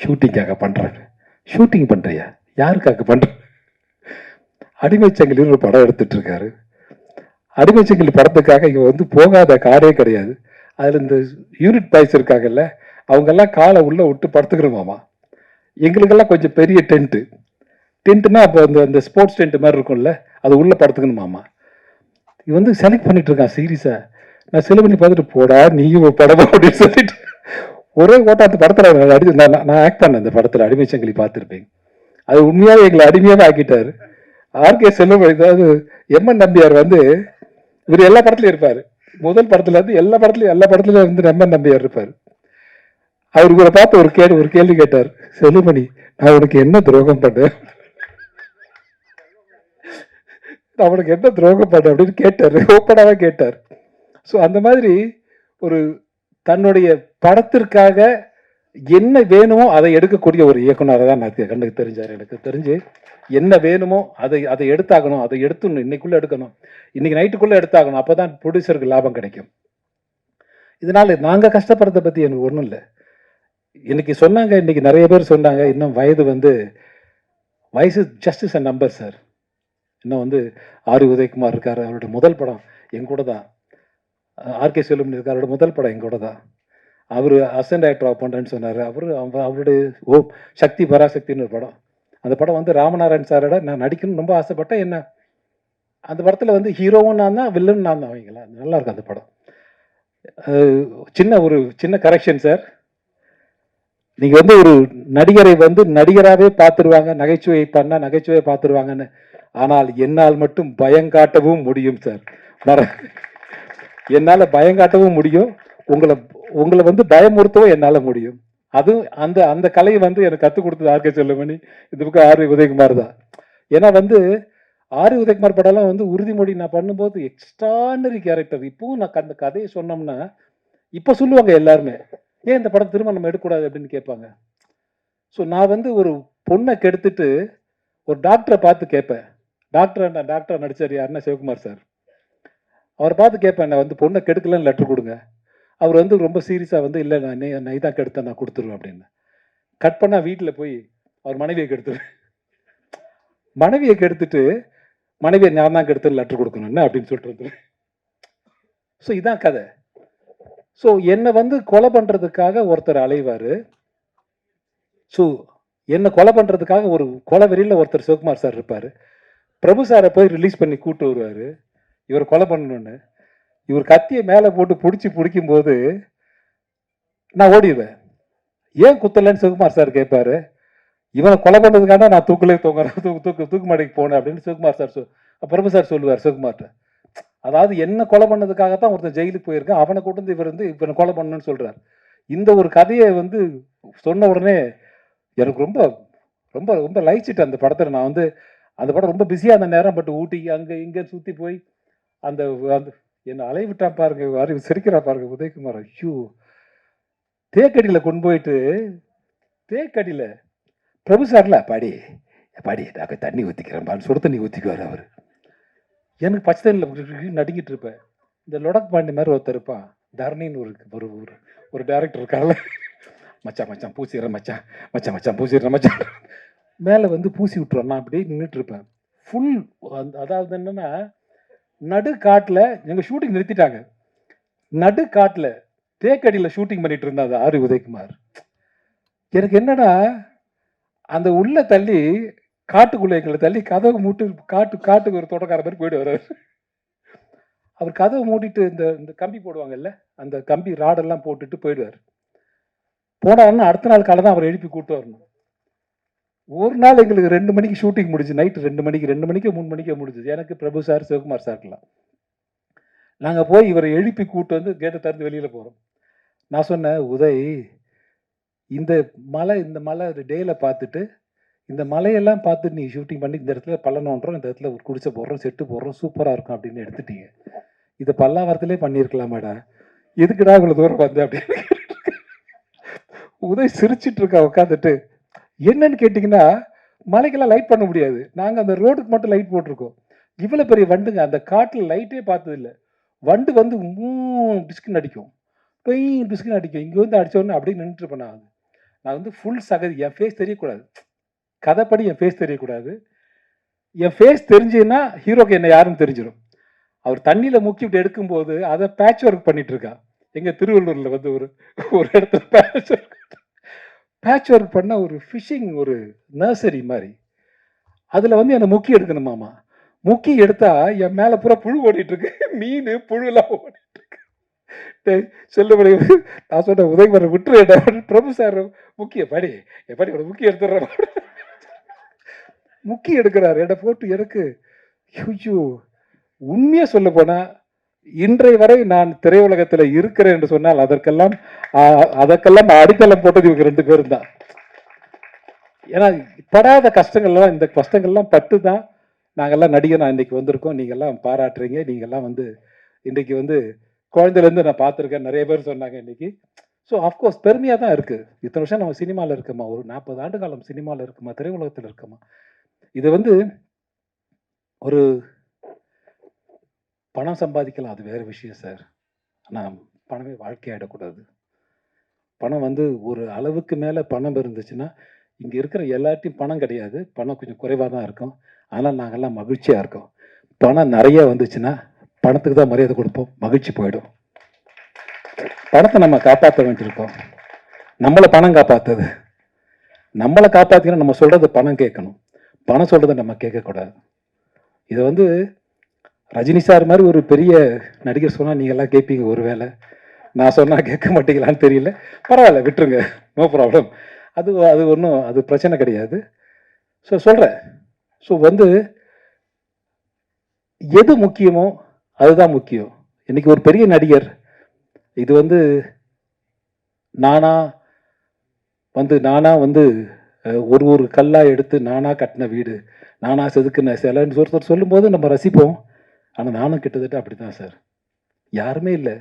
ஷூட்டிங்காக பண்ணுறேன். ஷூட்டிங் பண்ணுறியா? யாருக்காக பண்ணுறேன்? அடிமைச்சங்கிலின்னு ஒரு படம் எடுத்துட்டு இருக்காரு. அடிமைச்சங்கிலி படத்துக்காக இங்கே வந்து போகாத காடே கிடையாது. அதில் இந்த யூனிட் பாய்ஸ் இருக்காங்கல்ல, அவங்கெல்லாம் காலை உள்ளே விட்டு படுத்துக்கிறோமாமா. எங்களுக்கெல்லாம் கொஞ்சம் பெரிய டென்ட்டுனா அப்போ அந்த ஸ்போர்ட்ஸ் டென்ட் மாதிரி இருக்கும்ல, அது உள்ளே படுத்துக்கணுமாமா. இது வந்து செலக்ட் பண்ணிட்டு இருக்கான் சீரியஸா. நான் செலவு பண்ணி பார்த்துட்டு, போடா நீயும் ஒரு படமா அப்படின்னு சொல்லிட்டு ஒரே ஓட்ட அந்த படத்தில் நான் ஆக்ட் பண்ணேன். அந்த படத்தில் அடிமைச்சங்கிலி பார்த்துருப்பேன். அது உண்மையாகவே எங்களை அடிமையாகவே ஆக்கிட்டார். ஆர்கே செல்வமணி. அதாவது எம்என் நம்பியார் வந்து இவர் எல்லா படத்துலையும் இருப்பார். முதல் படத்துல இருந்து எல்லா படத்துலையும் வந்து எம்என் நம்பியார் இருப்பார். அவர் இவரை பார்த்து ஒரு கேள்வி கேட்டார். செல்வமணி, நான் உனக்கு என்ன துரோகம் பண்ணேன்? நான் உனக்கு என்ன துரோகம் பண்ணேன் அப்படின்னு கேட்டார். ஓப்பனாக கேட்டார். ஸோ அந்த மாதிரி ஒரு தன்னுடைய படத்திற்காக என்ன வேணுமோ அதை எடுக்கக்கூடிய ஒரு இயக்குனரை தான் நான் கண்ணுக்கு தெரிஞ்சார். எனக்கு தெரிஞ்சு என்ன வேணுமோ அதை எடுத்தாகணும், அதை எடுத்துடணும், இன்னைக்குள்ளே எடுக்கணும், இன்னைக்கு நைட்டுக்குள்ளே எடுத்தாகணும். அப்போ தான் ப்ரொடியூசருக்கு லாபம் கிடைக்கும். இதனால் நாங்கள் கஷ்டப்படுறதை பற்றி எனக்கு ஒன்றும் இல்லை. இன்னைக்கு சொன்னாங்க, இன்னைக்கு நிறைய பேர் சொன்னாங்க, இன்னும் வயசு just is a number sir. இன்னும் வந்து ஆர் உதயகுமார் இருக்கார், அவரோட முதல் படம் என் கூட தான். ஆர்கே செல்வமணி இருக்கார், அவரோட முதல் படம் என் கூட தான். அவர் அசிஸ்டன்ட் டைரக்டர் பண்ணுறேன்னு சொன்னார். அவருடைய சக்தி பராசக்தின்னு ஒரு படம். அந்த படம் வந்து ராமநாராயண் சாரோட நான் நடிக்கணும்னு ரொம்ப ஆசைப்பட்டேன். என்ன அந்த படத்தில் வந்து ஹீரோவும் நான் தான், வில்லன் நான் தான். அவங்களா நல்லா இருக்கும் அந்த படம். சின்ன கரெக்ஷன் சார். நீங்கள் வந்து ஒரு நடிகரை வந்து நடிகராகவே பார்த்துருவாங்க, நகைச்சுவை பண்ணால் நகைச்சுவையை பார்த்துருவாங்கன்னு. ஆனால் என்னால் மட்டும் பயங்காட்டவும் முடியும் சார். என்னால் பயங்காட்டவும் முடியும், உங்களை வந்து பயமுறுத்தவும் என்னால் முடியும். அதுவும் அந்த கலையை வந்து எனக்கு கற்றுக் கொடுத்தது ஆர்கே செல்வமணி, இந்த பக்கம் ஆர் உதயகுமார் தான். ஏன்னா வந்து ஆர் உதயகுமார் படம்லாம் வந்து உறுதிமொழி நான் பண்ணும்போது எக்ஸ்ட்ரானரி கேரக்டர். இப்பவும் நான் அந்த கதையை சொன்னோம்னா இப்போ சொல்லுவாங்க எல்லாருமே, ஏன் இந்த படம் திரும்ப நம்ம எடுக்கக்கூடாது அப்படின்னு கேட்பாங்க. ஸோ நான் வந்து ஒரு பொண்ணை கெடுத்துட்டு ஒரு டாக்டரை பார்த்து கேட்பேன். டாக்டர் நடிச்சார் யாருன்னா சிவகுமார் சார். அவரை பார்த்து கேட்பேன், நான் வந்து பொண்ணை கெடுக்கலன்னு லெட்டர் கொடுங்க. அவர் வந்து ரொம்ப சீரியஸாக வந்து, இல்லை நான் இதான் கெடுத்தேன், நான் கொடுத்துருவேன் அப்படின்னு. கட் பண்ணால் வீட்டில் போய் அவர் மனைவியை கெடுத்துருவேன். மனைவியை கெடுத்துட்டு மனைவியை நான் தான் கெடுத்து லெட்டர் கொடுக்கணும்னு அப்படின்னு சொல்லிட்டு வந்துடுவேன். ஸோ இதான் கதை. ஸோ என்னை வந்து கொலை பண்ணுறதுக்காக ஒருத்தர் அலைவார். ஸோ என்னை கொலை பண்ணுறதுக்காக ஒரு கொலை வெறியில் ஒருத்தர் சிவகுமார் சார் இருப்பார். பிரபு சாரை போய் ரிலீஸ் பண்ணி கூப்பிட்டு வருவார் இவர் கொலை பண்ணணுன்னு. இவர் கத்தியை மேலே போட்டு பிடிக்கும்போது நான் ஓடிடுவேன். ஏன் குத்தலைன்னு சிவகுமார் சார் கேட்பாரு. இவனை கொலை பண்ணுறதுக்காக நான் தூக்கு மாடிக்கு போனேன் அப்படின்னு சிவகுமார் சார் பிரபு சார் சொல்லுவார் சிவகுமார்கிட்ட. அதாவது என்ன கொலை பண்ணதுக்காகத்தான் ஒருத்தர் ஜெயிலுக்கு போயிருக்கேன், அவனை கொண்டு வந்து இவனை கொலை பண்ணணும்னு சொல்கிறார். இந்த ஒரு கதையை வந்து சொன்ன உடனே எனக்கு ரொம்ப ரொம்ப ரொம்ப லைச்சிட்டு அந்த படத்தில். நான் வந்து அந்த படம் ரொம்ப பிஸியாக அந்த நேரம், பட் ஊட்டி அங்கே இங்கே சுற்றி போய் அந்த என்னை அலைய விட்டான் பாருங்க, சிரிக்கிறா பாருங்க உதயகுமார். ஐயோ, தேக்கடியில் கொண்டு போயிட்டு தேக்கடியில் பிரபு சார்ல பாடி நான் தண்ணி ஊற்றிக்கிறேன், சுடு தண்ணி ஊற்றிக்குவார் அவர். எனக்கு பச்சை தண்ணியில் நடுங்கிட்டு இருப்பேன். இந்த லொடக் பாண்டி மாதிரி ஒருத்தர் இருப்பான், தரணின்னு ஒரு ஒரு டேரக்டர் இருக்காங்க. மச்சான் பூசிடுறேன் மச்சான் பூசிடுறேன் மச்சான் மேலே வந்து பூசி விட்டுருவேன். நான் அப்படியே நின்றுட்டு இருப்பேன் ஃபுல். அதாவது என்னன்னா, நடுக்காட்டில் எங்கள் ஷூட்டிங் நிறுத்திட்டாங்க. நடுக்காட்டில் தேக்கடியில் ஷூட்டிங் பண்ணிட்டு இருந்தாங்க ஆர் உதயகுமார். எனக்கு என்னன்னா, அந்த உள்ள தள்ளி காட்டுக்குள்ளே எங்களை தள்ளி கதவு மூட்டு காட்டுக்கு ஒரு தோட்டக்கார மாதிரி போயிட்டு வர்றாரு. அவர் கதவை மூடிட்டு இந்த கம்பி போடுவாங்கல்ல, அந்த கம்பி ராடெல்லாம் போட்டுட்டு போயிடுவார். போனாருன்னா அடுத்த நாள் காலை தான் அவர் எழுப்பி கூப்பிட்டு வரணும். ஒரு நாள் எங்களுக்கு 2 மணிக்கு ஷூட்டிங் முடிஞ்சு, நைட்டு 2 மணிக்கு 3 மணிக்கு முடிஞ்சது. எனக்கு பிரபு சார் சிவகுமார் சார்க்கலாம். நாங்கள் போய் இவரை எழுப்பி கூப்பிட்டு வந்து கேட்டை திறந்து வெளியில் போகிறோம். நான் சொன்னேன், உதய், இந்த மலை டேயில் பார்த்துட்டு, இந்த மலையெல்லாம் பார்த்துட்டு நீ ஷூட்டிங் பண்ணி இந்த இடத்துல பள்ளம் நோண்டுறோம், இந்த இடத்துல ஒரு குடிசை போடுறோம், செட்டு போடுறோம், சூப்பராக இருக்கும் அப்படின்னு எடுத்துட்டீங்க. இதை பல்லாவரத்திலே பண்ணியிருக்கலாமாடா. எதுக்குடா இவ்வளோ தூரம் வந்த அப்படின்னு உதய் சிரிச்சிட்டு இருக்கா உட்காந்துட்டு. என்னன்னு கேட்டிங்கன்னா, மலைக்கெல்லாம் லைட் பண்ண முடியாது. நாங்கள் அந்த ரோடுக்கு மட்டும் லைட் போட்டிருக்கோம். இவ்வளோ பெரிய வண்டுங்க, அந்த காட்டில் லைட்டே பார்த்ததில்ல. வண்டு வந்து டிஸ்குன்னு அடிக்கும், டொய் டிஸ்குன்னு அடிக்கும். இங்கே வந்து அடித்தோடனே அப்படியே நின்றுட்டு இருப்பேன். நான் வந்து ஃபுல் சகதி, என் ஃபேஸ் தெரியக்கூடாது, கதைப்படி என் ஃபேஸ் தெரியக்கூடாது. என் ஃபேஸ் தெரிஞ்சுன்னா ஹீரோக்கு என்ன யாருன்னு தெரிஞ்சிடும். அவர் தண்ணியில் முக்கி விட்டு எடுக்கும்போது அதை பேட்ச் ஒர்க் பண்ணிட்டு இருக்கா. எங்கள் திருவள்ளூரில் வந்து ஒரு இடத்துல பேட்ச் ஒர்க் பண்ண ஒரு ஃபிஷிங் ஒரு நர்சரி மாதிரி. அதில் வந்து என்னை முக்கி எடுக்கணுமாமா. முக்கி எடுத்தா என் மேலே பூரா புழு ஓடிட்டு இருக்கு, மீன் புழுலாம் ஓடிட்டு இருக்கு. செல்லுபடி நான் சொன்ன உதவி விட்டுரு பிரபு சார் முக்கிய படி எப்படி முக்கி எடுத்துடுற முக்கி எடுக்கிறார் என்னை போட்டு. எனக்கு ஐயோ, உண்மையா சொல்ல போனா இன்றைய வரை நான் திரையுலகத்தில் இருக்கிறேன் என்று சொன்னால் அதற்கெல்லாம் அடித்தளம் போட்டது இவங்க 2 பேரும் தான். ஏன்னா படாத கஷ்டங்கள்லாம், இந்த கஷ்டங்கள்லாம் பட்டு தான் நாங்கள்லாம் நடிகர் நான் இன்னைக்கு வந்திருக்கோம். நீங்கள்லாம் பாராட்டுறீங்க. நீங்கள்லாம் வந்து இன்றைக்கு வந்து குழந்தையிலேருந்து நான் பார்த்துருக்கேன், நிறைய பேர் சொன்னாங்க இன்னைக்கு. ஸோ அஃப்கோர்ஸ் பெருமையாக தான் இருக்குது. இத்தனை வருஷம் நம்ம சினிமாவில் இருக்கோமா, ஒரு 40 ஆண்டு காலம் சினிமாவில் இருக்குமா, திரையுலகத்தில் இருக்கோமா. இது வந்து ஒரு பணம் சம்பாதிக்கலாம், அது வேறு விஷயம் சார். ஆனால் பணமே வாழ்க்கையாயிடக்கூடாது. பணம் வந்து ஒரு அளவுக்கு மேலே பணம் இருந்துச்சுன்னா, இங்கே இருக்கிற எல்லார்ட்டையும் பணம் கிடையாது, பணம் கொஞ்சம் குறைவாக தான் இருக்கும். ஆனால் நாங்கள்லாம் மகிழ்ச்சியாக இருக்கோம். பணம் நிறைய வந்துச்சுன்னா பணத்துக்கு தான் மரியாதை கொடுப்போம், மகிழ்ச்சி போயிடும். பணத்தை நம்ம காப்பாற்ற வேண்டியிருக்கோம். நம்மளை பணம் காப்பாற்றுது. நம்மளை காப்பாற்றினா நம்ம சொல்கிறது பணம் கேட்கணும், பணம் சொல்கிறத நம்ம கேட்கக்கூடாது. இதை வந்து ரஜினி சார் மாதிரி ஒரு பெரிய நடிகர் சொன்னால் நீங்கள்லாம் கேட்பீங்க, ஒரு வேளை நான் சொன்னால் கேட்க மாட்டீங்களான்னு தெரியல. பரவாயில்ல, விட்டுருங்க, நோ ப்ராப்ளம். அது ஒன்றும் அது பிரச்சனை கிடையாது. ஸோ சொல்கிறேன். ஸோ வந்து எது முக்கியமோ அதுதான் முக்கியம். இன்னைக்கு ஒரு பெரிய நடிகர் இது வந்து நானா வந்து ஒரு கல்லாக எடுத்து நானாக கட்டின வீடு, நானாக செதுக்கின சிலைன்னு ஒருத்தர் சொல்லும்போது நம்ம ரசிப்போம். ஆனால் நானும் கிட்டத்தட்ட அப்படி தான் சார். யாருமே இல்லை,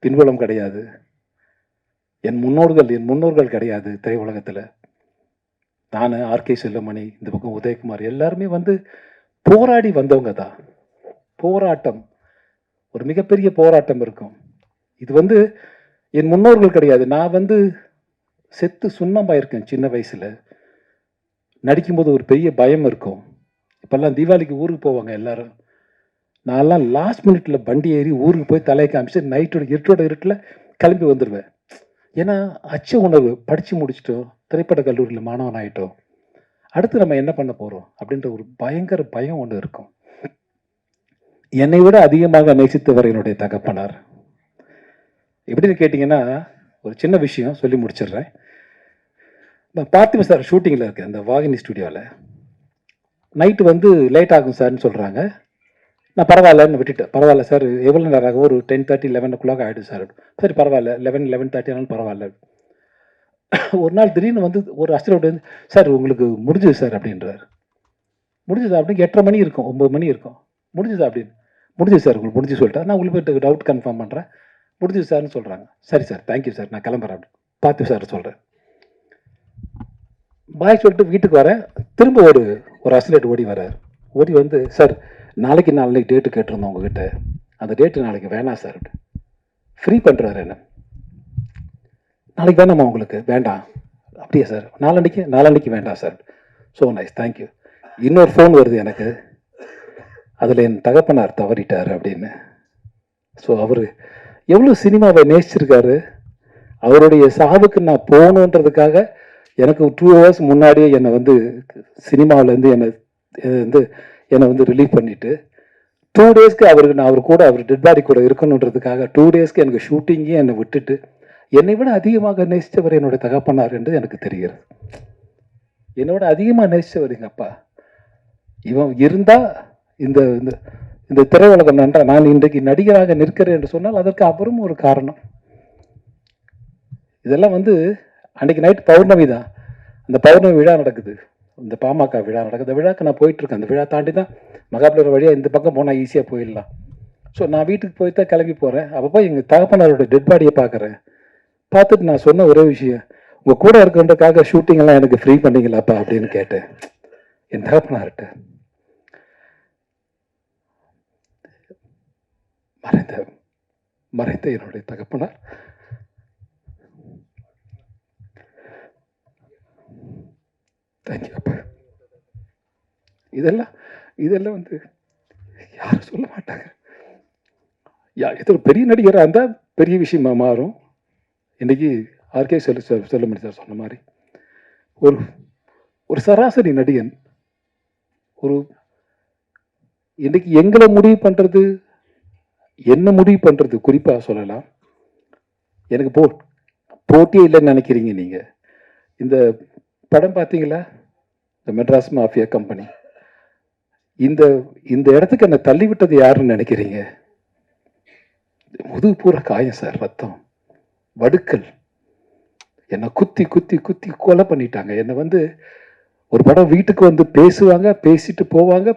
பின்புலம் கிடையாது, என் முன்னோர்கள் கிடையாது திரையுலகத்தில். நான், ஆர்கே செல்வமணி, இந்த பக்கம் உதயகுமார், எல்லாருமே வந்து போராடி வந்தவங்க தான். போராட்டம், ஒரு மிகப்பெரிய போராட்டம் இருக்கும். இது வந்து என் முன்னோர்கள் கிடையாது. நான் வந்து செத்து சுண்ணமாயிருக்கேன் சின்ன வயசில். நடிக்கும்போது ஒரு பெரிய பயம் இருக்கும். இப்போல்லாம் தீபாவளிக்கு ஊருக்கு போவாங்க எல்லாரும். நான்லாம் லாஸ்ட் மினிட்ல வண்டி ஏறி ஊருக்கு போய் தலையை காமிச்சு நைட்டோட இருட்டில் கிளம்பி வந்துடுவேன். ஏன்னா அச்ச உணர்வு, படித்து முடிச்சிட்டோம், திரைப்பட கல்லூரியில் மாணவன் ஆகிட்டோம், அடுத்து நம்ம என்ன பண்ண போகிறோம் அப்படின்ற ஒரு பயங்கர பயம் ஒன்று இருக்கும். என்னை விட அதிகமாக நேசித்தவர் என்னுடைய தகப்பனார். எப்படின்னு கேட்டிங்கன்னா, ஒரு சின்ன விஷயம் சொல்லி முடிச்சிடுறேன். நான் பார்த்திப சார் ஷூட்டிங்கில் இருக்கேன், அந்த வாகினி ஸ்டுடியோவில். நைட்டு வந்து லேட் ஆகும் சார்னு சொல்கிறாங்க. நான் பரவாயில்லன்னு விட்டுட்டேன். பரவாயில்ல சார், எவ்வளோ நேரம் ஆகும், ஒரு 10:30 11 o'clock ஆகிடும் சார். சரி பரவாயில்ல, 11:30 ஆனாலும் பரவாயில்ல. ஒரு நாள் திடீர்னு வந்து ஒரு அசிஸ்டன்ட் வந்து, சார் உங்களுக்கு முடிஞ்சுது சார் அப்படின்றார். முடிஞ்சுது அப்படின்னு 8:30 மணி இருக்கும், 9 மணி இருக்கும். முடிஞ்சுது அப்படின்னு, முடிஞ்சுது சார் உங்களுக்கு முடிஞ்சு சொல்லிட்டேன். நான் உங்களுக்கு டவுட் கன்ஃபார்ம் பண்ணுறேன், முடிஞ்சுது சார்னு சொல்கிறாங்க. சரி சார், தேங்க்யூ சார், நான் கிளம்புறேன் அப்படின்னு பார்த்து சார் சொல்கிறேன். பாய் சொல்லிட்டு வீட்டுக்கு வரேன். திரும்ப ஒரு அசிஸ்டன்ட் ஓடி வர்றார். ஓடி வந்து, சார் நாளைக்கு டேட்டு கேட்டிருந்தோம் உங்ககிட்ட, அந்த டேட்டு நாளைக்கு வேணாம் சார். ஃப்ரீ பண்ணுறாரு என்ன. நாளைக்கு வேணாமா உங்களுக்கு? வேண்டாம். அப்படியா சார், நாளன்னைக்கு வேண்டாம் சார். So nice, thank you. இன்னொரு ஃபோன் வருது எனக்கு, அதில் என் தகப்பனார் தவறிட்டார் அப்படின்னு. ஸோ அவர் எவ்வளோ சினிமாவை நேசிச்சிருக்காரு. அவருடைய சாவுக்கு நான் போகணுன்றதுக்காக எனக்கு 2 hours முன்னாடியே என்னை வந்து சினிமாவிலேருந்து என்னை வந்து ரிலீவ் பண்ணிவிட்டு 2 daysக்கு அவர் டெட் பாடி கூட இருக்கணுன்றதுக்காக 2 daysக்கு எனக்கு ஷூட்டிங்கே என்னை விட்டுட்டு, என்னை விட அதிகமாக நேசித்தவர் என்னுடைய தகப்பனார் என்று எனக்கு தெரிகிறது. என்னோட அதிகமாக நேசித்தவர் எங்கள் அப்பா. இவன் இருந்தால் இந்த இந்த திரையுலகம் நன்றா நான் இன்றைக்கு நடிகராக நிற்கிறேன் என்று சொன்னால் அதற்கு அப்புறமும் ஒரு காரணம். இதெல்லாம் வந்து அன்றைக்கி நைட் பௌர்ணமி தான். அந்த பௌர்ணமி விழா நடக்குது, இந்த பாமக விழா நடக்குது. அந்த விழாக்கு நான் போயிட்டுருக்கேன். அந்த விழா தாண்டி தான் மகாபலிபுரம் வழியாக இந்த பக்கம் போனால் ஈஸியாக போயிடலாம். ஸோ நான் வீட்டுக்கு போய் தான் கிளம்பி போகிறேன். அப்போ எங்கள் தகப்பனாரோட டெட் பாடியை பார்க்குறேன். பார்த்துட்டு நான் சொன்ன ஒரே விஷயம், உங்கள் கூட இருக்கிறதுக்காக ஷூட்டிங் எல்லாம் எனக்கு ஃப்ரீ பண்ணீங்களாப்பா அப்படின்னு கேட்டேன் என் தகப்பனார்கிட்ட. மறைந்த என்னுடைய தகப்பனார் தேங்க்யூ அப்பா. இதெல்லாம் வந்து யாரும் சொல்ல மாட்டாங்க. இது ஒரு பெரிய நடிகராக இருந்தால் பெரிய விஷயமா மாறும். இன்னைக்கு ஆர்கே செல்லுமணி சார் சொன்ன மாதிரி ஒரு சராசரி நடிகன் இன்னைக்கு எங்களை முடிவு பண்றது, என்ன முடிவு பண்றது, குறிப்பா சொல்லலாம், எனக்கு போட்டியே இல்லைன்னு நினைக்கிறீங்க நீங்க. இந்த படம் பார்த்தீங்களா, இந்த மெட்ராஸ் மாஃபியா கம்பெனி, இந்த இடத்துக்கு என்ன தள்ளி விட்டது யாருன்னு நினைக்கிறீங்க? முதுகு பூரா காயம் சார், ரத்தம், வடுக்கல், என்னை குத்தி குத்தி குத்தி கொலை பண்ணிட்டாங்க. என்னை வந்து ஒரு படம் வீட்டுக்கு வந்து பேசுவாங்க, பேசிட்டு போவாங்க,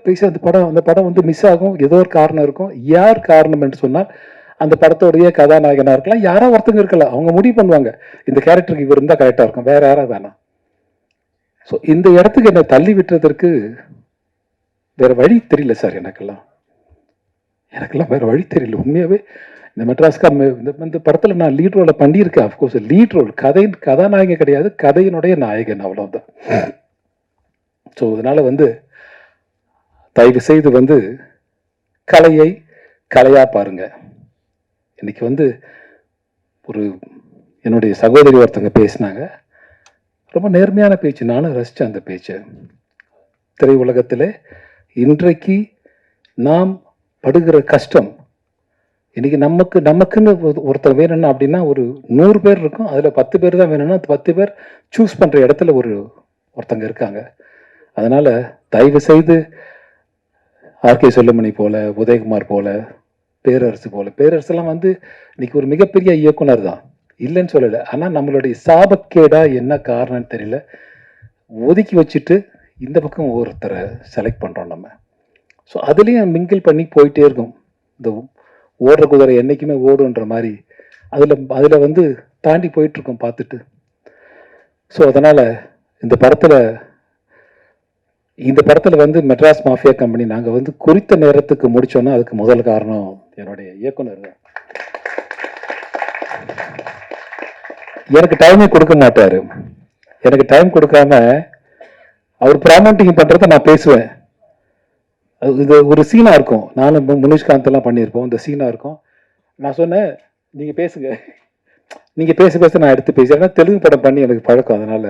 அந்த படம் வந்து மிஸ் ஆகும், ஏதோ ஒரு காரணம் இருக்கும். யார் காரணம் என்று சொன்னால் அந்த படத்தோடைய கதாநாயகனா இருக்கலாம், யாரோ ஒருத்தங்க இருக்கலாம், அவங்க முடிவு பண்ணுவாங்க இந்த கேரக்டருக்கு இவர் இருந்தால் கரெக்டாக இருக்கும், வேற யாராவது வேணாம். ஸோ இந்த இடத்துக்கு என்னை தள்ளி விட்டுறதற்கு வேற வழி தெரியல சார். எனக்கெல்லாம் வேற வழி தெரியல உண்மையாவே. இந்த மெட்ராஸ்கா இந்த படத்துல நான் லீட் ரோலை பண்ணியிருக்கேன். அஃப்கோர்ஸ் லீட் ரோல், கதாநாயகன் கிடையாது, கதையினுடைய நாயகன், அவ்வளவுதான். ஸோ அதனால வந்து தயவு செய்து வந்து கலையை கலையா பாருங்க. இன்னைக்கு வந்து என்னுடைய சகோதரி ஒருத்தங்க பேசினாங்க, ரொம்ப நேர்மையான பேச்சு, நானும் ரசித்தேன் அந்த பேச்சை. திரையுலகத்தில் இன்றைக்கு நாம் படுகிற கஷ்டம், இன்னைக்கு நமக்குன்னு ஒருத்தர் வேணும்னா அப்படின்னா ஒரு 100 பேர் இருக்கும், அதில் 10 பேர் தான் வேணும்னா 10 பேர் சூஸ் பண்ணுற இடத்துல ஒருத்தங்க இருக்காங்க. அதனால தயவு செய்து ஆர்கே செல்லுமணி போல, உதயகுமார் போல, பேரரசுலாம் வந்து இன்னைக்கு ஒரு மிகப்பெரிய இயக்குனர் தான், இல்லைன்னு சொல்லலை. ஆனால் நம்மளுடைய சாபக்கேடா என்ன காரணம்னு தெரியல, ஒதுக்கி வச்சுட்டு இந்த பக்கம் ஒருத்தரை செலக்ட் பண்ணுறோம் நம்ம. ஸோ அதுலேயும் மிங்கிள் பண்ணி போயிட்டே இருக்கும். இந்த ஓடுற குதிரை என்றைக்குமே ஓடுன்ற மாதிரி அதில் வந்து தாண்டி போயிட்டுருக்கோம் பார்த்துட்டு. ஸோ அதனால் இந்த படத்தில் வந்து மெட்ராஸ் மாஃபியா கம்பெனி நாங்கள் வந்து குறித்த நேரத்துக்கு முடித்தோன்னா அதுக்கு முதல் காரணம் என்னுடைய இயக்குனர் தான். எனக்கு டைமே கொடுக்க மாட்டார். எனக்கு டைம் கொடுக்காம அவர் ப்ராமோட்டிங் பண்ணுறத நான் பேசுவேன். இது ஒரு சீனாக இருக்கும், நானும் முனிஷ்காந்தெல்லாம் பண்ணியிருப்போம், இந்த சீனாக இருக்கும். நான் சொன்னேன், நீங்கள் பேசுங்க, நீங்கள் பேச நான் எடுத்து பேசுகிறேன், ஏன்னா தெலுங்கு படம் பண்ணி எனக்கு பழக்கம், அதனால்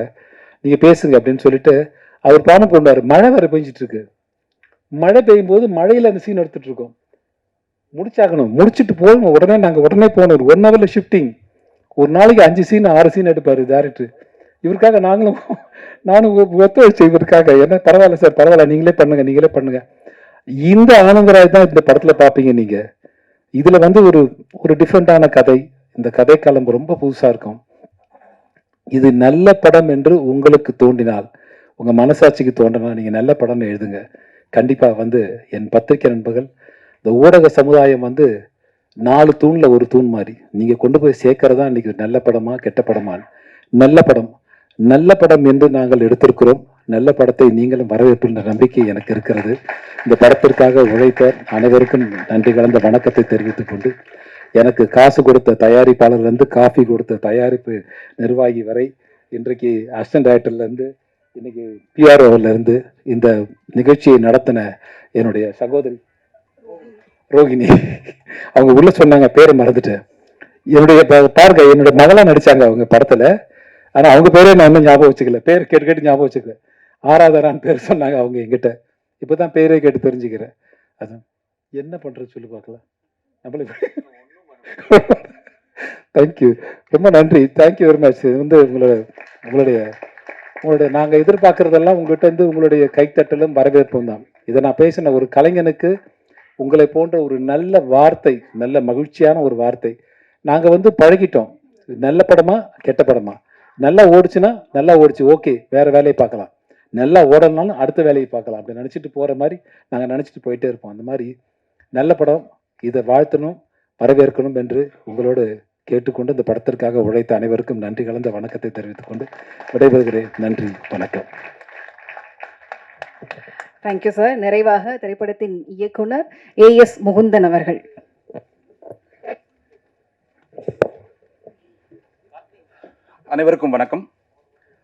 நீங்கள் பேசுங்க அப்படின்னு சொல்லிட்டு அவர் ப்ராமோட் பண்ணுவார். மழை வேறு பெஞ்சிட்டு இருக்கு, மழை பெய்யும் போது மழையில் அந்த சீன் எடுத்துகிட்டு இருக்கோம், முடிச்சுட்டு போகணும், உடனே போகணும். ஒரு 1 ஹவரில் ஷிஃப்டிங், ஒரு நாளைக்கு 5 சீன் 6 சீன் எடுப்பார் டேரக்டர். இவருக்காக நானும் ஒத்துழைச்சு இவருக்காக, என்ன பரவாயில்ல சார், பரவாயில்ல, நீங்களே பண்ணுங்க. இந்த ஆனந்தராய் தான் இந்த படத்துல பாப்பீங்க நீங்க. இதுல வந்து ஒரு டிஃப்ரெண்டான கதை, இந்த கதை காலம் ரொம்ப புதுசா இருக்கும். இது நல்ல படம் என்று உங்களுக்கு தோன்றினால், உங்க மனசாட்சிக்கு தோன்றினா நீங்க நல்ல படம்னு எழுதுங்க. கண்டிப்பா வந்து என் பத்திரிகை நண்பர்கள், இந்த ஊடக சமுதாயம் வந்து 4 தூண்ல ஒரு தூண் மாதிரி, நீங்க கொண்டு போய் சேர்க்கறதா இன்னைக்கு நல்ல படமா கெட்ட படமா. நல்ல படம் என்று நாங்கள் எடுத்திருக்கிறோம். நல்ல படத்தை நீங்களும் வரவேற்கின்ற நம்பிக்கை எனக்கு இருக்கிறது. இந்த படத்திற்காக உழைத்த அனைவருக்கும் நன்றி கலந்த வணக்கத்தை தெரிவித்துக் கொண்டு, எனக்கு காசு கொடுத்த தயாரிப்பாளர்லேருந்து காஃபி கொடுத்த தயாரிப்பு நிர்வாகி வரை, இன்றைக்கு அசிஸ்டன்ட் டைரக்டர்லேருந்து இன்னைக்கு பிஆர்ஓலேருந்து இந்த நிகழ்ச்சியை நடத்தின என்னுடைய சகோதரி ரோகிணி, அவங்க உள்ள சொன்னாங்க, பேரை மறந்துட்டேன். என்னுடைய மகளா நடிச்சாங்க அவங்க படத்துல, ஆனா அவங்க பேரே நான் இன்னும் ஞாபகம் வச்சுக்கல, பேர் கேட்டு ஞாபகம் வச்சுக்கல. ஆராதரான்னு பேர் சொன்னாங்க அவங்க என்கிட்ட, இப்பதான் பேரே கேட்டு தெரிஞ்சுக்கிறேன். அதான் என்ன பண்றது சொல்லி பார்க்கலாம் நம்மளுக்கு. தேங்க்யூ, ரொம்ப நன்றி, தேங்க்யூ வெரி மச். இது வந்து உங்களுடைய நாங்கள் எதிர்பார்க்கறதெல்லாம் உங்கள்கிட்ட இருந்து உங்களுடைய கைத்தட்டலும் வரவேற்பும் தான். இதை நான் பேசின ஒரு கலைஞனுக்கு உங்களை போன்ற ஒரு நல்ல வார்த்தை, நல்ல மகிழ்ச்சியான ஒரு வார்த்தை. நாங்கள் வந்து பழகிட்டோம், நல்ல படமா கெட்ட படமா, நல்லா ஓடிச்சுன்னா நல்லா ஓடிச்சு, ஓகே, வேற வேலையை பார்க்கலாம், நல்லா ஓடனாலும் அடுத்த வேலையை பார்க்கலாம், அப்படி நினச்சிட்டு போகிற மாதிரி நாங்கள் நினச்சிட்டு போயிட்டே இருப்போம். அந்த மாதிரி நல்ல படம் இதை வாழ்த்தணும், வரவேற்கணும் என்று உங்களோடு கேட்டுக்கொண்டு இந்த படத்திற்காக உழைத்த அனைவருக்கும் நன்றி கலந்த வணக்கத்தை தெரிவித்துக் கொண்டு விடைபெறுகிறேன். நன்றி, வணக்கம். Thank you sir. நிறைவாக திரைப்படத்தின் இயக்குனர் ஏஎஸ் முகுந்தன் அவர்கள். அனைவருக்கும் வணக்கம்.